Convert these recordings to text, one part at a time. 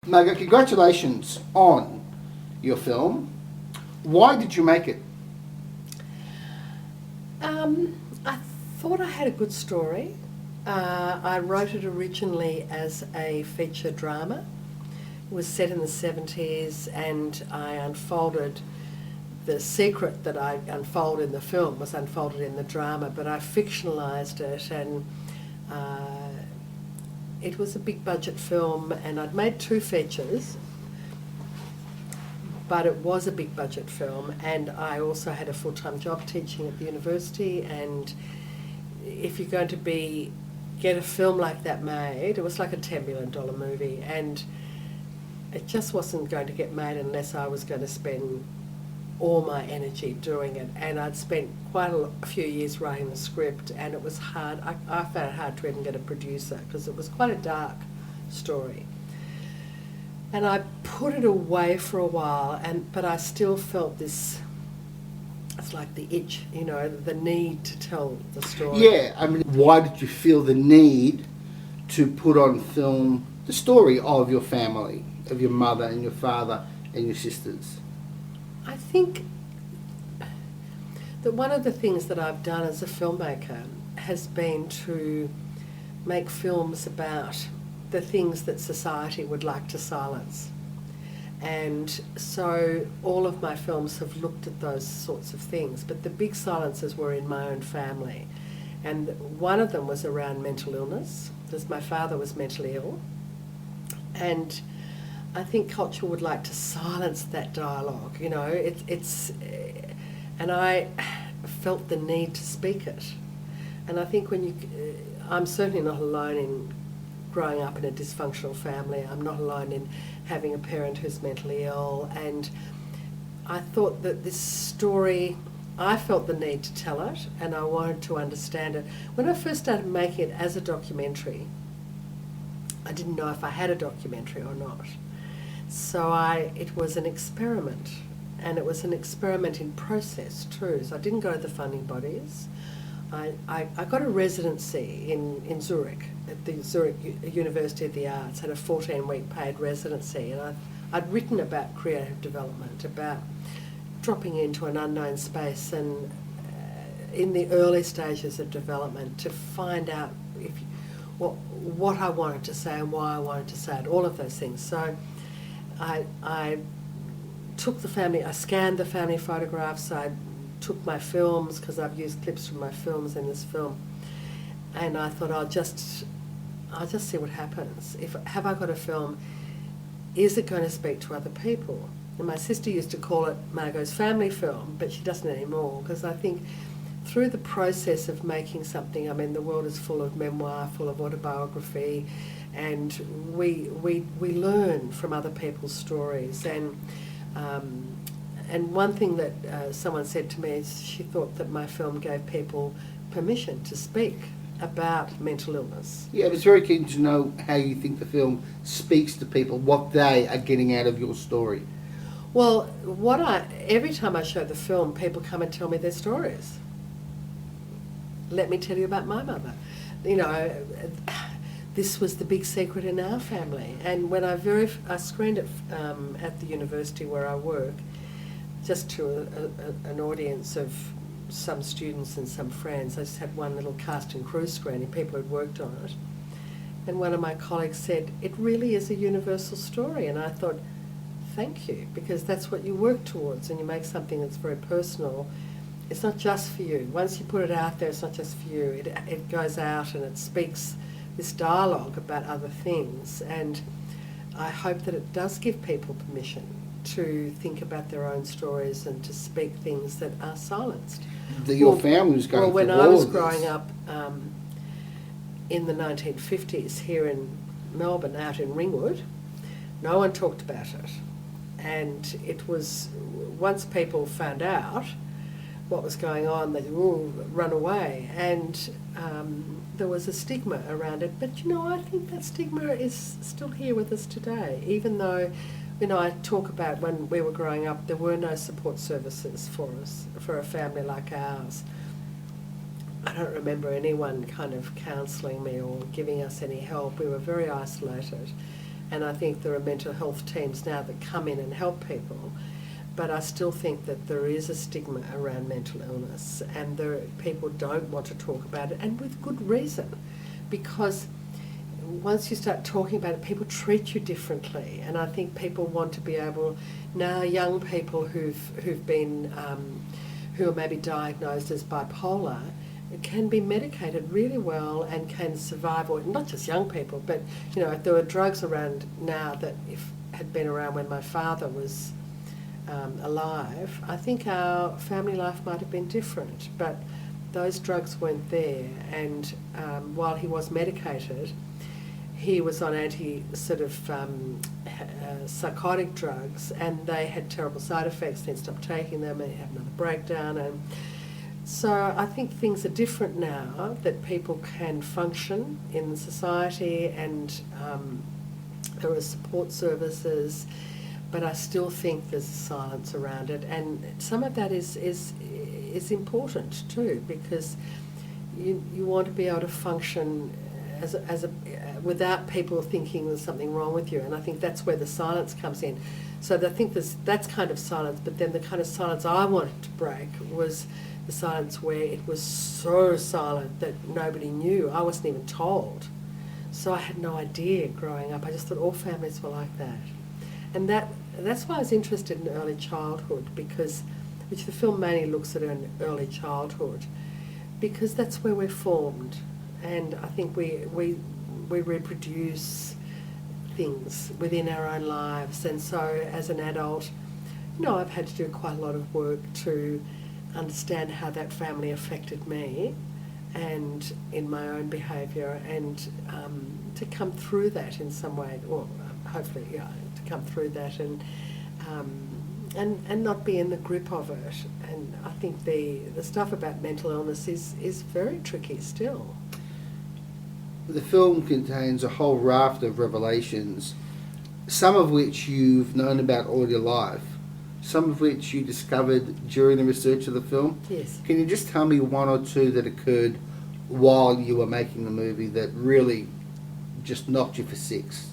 Margot, congratulations on your film. Why did you make it? I thought I had a good story. I wrote it originally as a feature drama. It was set in the 70s, and I unfolded the secret that I unfold in the film was unfolded in the drama, but I fictionalised it, and it was a big budget film, and I'd made 2 features, but it was a big budget film, and I also had a full-time job teaching at the university, and if you're going to get a film like that made, it was like a $10 million movie, and it just wasn't going to get made unless I was going to spend all my energy doing it. And I'd spent quite a few years writing the script, and it was hard. I found it hard to even get a producer because it was quite a dark story. And I put it away for a while, but I still felt this, it's like the itch, the need to tell the story. Yeah, I mean, why did you feel the need to put on film the story of your family, of your mother and your father and your sisters? I think that one of the things that I've done as a filmmaker has been to make films about the things that society would like to silence. And so all of my films have looked at those sorts of things, but the big silences were in my own family. And one of them was around mental illness, because my father was mentally ill. And I think culture would like to silence that dialogue, and I felt the need to speak it. And I think I'm certainly not alone in growing up in a dysfunctional family. I'm not alone in having a parent who's mentally ill, and I thought that this story, I felt the need to tell it, and I wanted to understand it. When I first started making it as a documentary, I didn't know if I had a documentary or not. So it was an experiment, and it was an experiment in process too. So I didn't go to the funding bodies. I got a residency in Zurich, at the Zurich University of the Arts, had a 14-week paid residency, and I'd written about creative development, about dropping into an unknown space, and in the early stages of development to find out what I wanted to say and why I wanted to say it, all of those things. So I took I scanned the family photographs, I took my films, because I've used clips from my films in this film, and I thought I'll just see what happens. Have I got a film? Is it going to speak to other people? And my sister used to call it Margot's family film, but she doesn't anymore, because I think through the process of making something, the world is full of memoir, full of autobiography, and we learn from other people's stories. And one thing that someone said to me is she thought that my film gave people permission to speak about mental illness. Yeah, I was very keen to know how you think the film speaks to people, what they are getting out of your story. Well, every time I show the film, people come and tell me their stories. Let me tell you about my mother. This was the big secret in our family. And when I screened it at the university where I work, just to an audience of some students and some friends. I just had one little cast and crew screening, people who'd worked on it. And one of my colleagues said, it really is a universal story. And I thought, thank you, because that's what you work towards, and you make something that's very personal. It's not just for you. Once you put it out there, it's not just for you. It goes out and it speaks this dialogue about other things. And I hope that it does give people permission to think about their own stories and to speak things that are silenced. Your family was going through all of this. Well, when I was growing up in the 1950s here in Melbourne, out in Ringwood, no one talked about it. And it was, once people found out what was going on, they'd all run away. And there was a stigma around it. But, I think that stigma is still here with us today, even though I talk about when we were growing up, there were no support services for us, for a family like ours. I don't remember anyone kind of counselling me or giving us any help. We were very isolated. And I think there are mental health teams now that come in and help people. But I still think that there is a stigma around mental illness, and people don't want to talk about it, and with good reason, because once you start talking about it, people treat you differently. And I think people want to be able, now young people who've been, who are maybe diagnosed as bipolar, can be medicated really well and can survive, or not just young people, but there are drugs around now that had been around when my father was alive. I think our family life might have been different, but those drugs weren't there. And while he was medicated, he was on psychotic drugs, and they had terrible side effects. Then stopped taking them, and he had another breakdown. And so I think things are different now, that people can function in society, and there are support services. But I still think there's a silence around it, and some of that is important too, because you want to be able to function without people thinking there's something wrong with you, and I think that's where the silence comes in. So I think that's kind of silence, but then the kind of silence I wanted to break was the silence where it was so silent that nobody knew. I wasn't even told, so I had no idea growing up. I just thought all families were like that. And that's why I was interested in early childhood, which the film mainly looks at in early childhood, because that's where we're formed. And I think we reproduce things within our own lives. And so as an adult, I've had to do quite a lot of work to understand how that family affected me and in my own behaviour, and to come through that in some way, or hopefully, to come through that and not be in the grip of it. And I think the stuff about mental illness is very tricky still. The film contains a whole raft of revelations, some of which you've known about all your life, some of which you discovered during the research of the film. Yes. Can you just tell me one or two that occurred while you were making the movie that really just knocked you for six?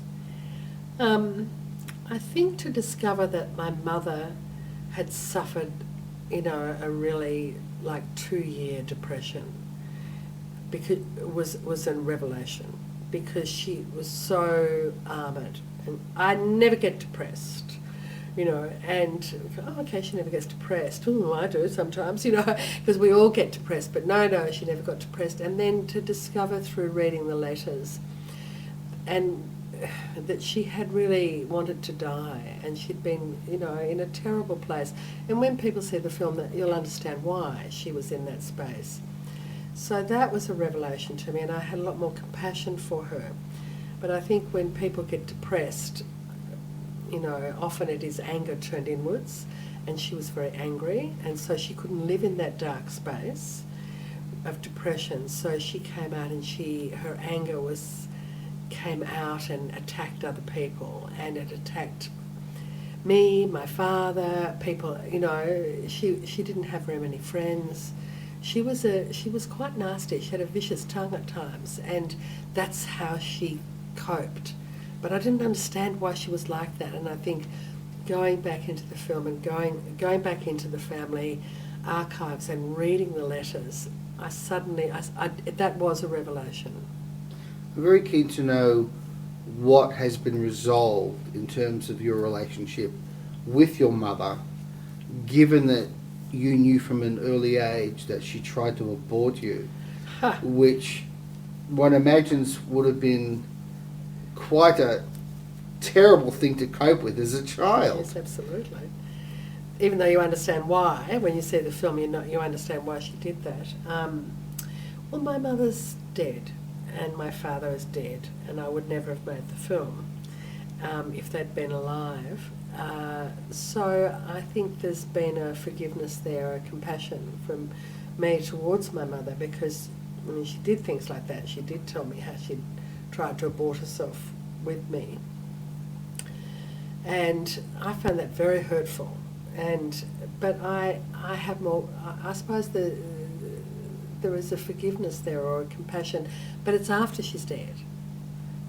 I think to discover that my mother had suffered, a really 2-year depression, because it was a revelation, because she was so armoured, and I never get depressed, and okay, she never gets depressed. Oh, I do sometimes, because we all get depressed, but no, she never got depressed. And then to discover through reading the letters, and that she had really wanted to die, and she'd been, in a terrible place. And when people see the film, that you'll understand why she was in that space. So that was a revelation to me, and I had a lot more compassion for her. But I think when people get depressed, often it is anger turned inwards, and she was very angry, and so she couldn't live in that dark space of depression. So she came out, and her anger came out and attacked other people, and it attacked me, my father, people. She didn't have very many friends. She was quite nasty. She had a vicious tongue at times, and that's how she coped. But I didn't understand why she was like that, and I think going back into the film and going back into the family archives and reading the letters, that was a revelation. I'm very keen to know what has been resolved in terms of your relationship with your mother, given that you knew from an early age that she tried to abort you, which one imagines would have been quite a terrible thing to cope with as a child. Yes, absolutely. Even though you understand why, when you see the film, you understand why she did that. Well, my mother's dead, and my father is dead, and I would never have made the film if they'd been alive. So I think there's been a forgiveness there, a compassion from me towards my mother, because she did things like that. She did tell me how she'd tried to abort herself with me, and I found that very hurtful. But I have more. I suppose there is a forgiveness there, or a compassion, but it's after she's dead.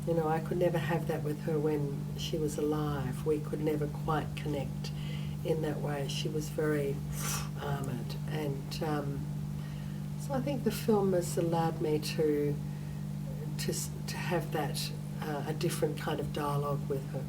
You know, I could never have that with her when she was alive. We could never quite connect in that way. She was very armoured, and so I think the film has allowed me to have that a different kind of dialogue with her.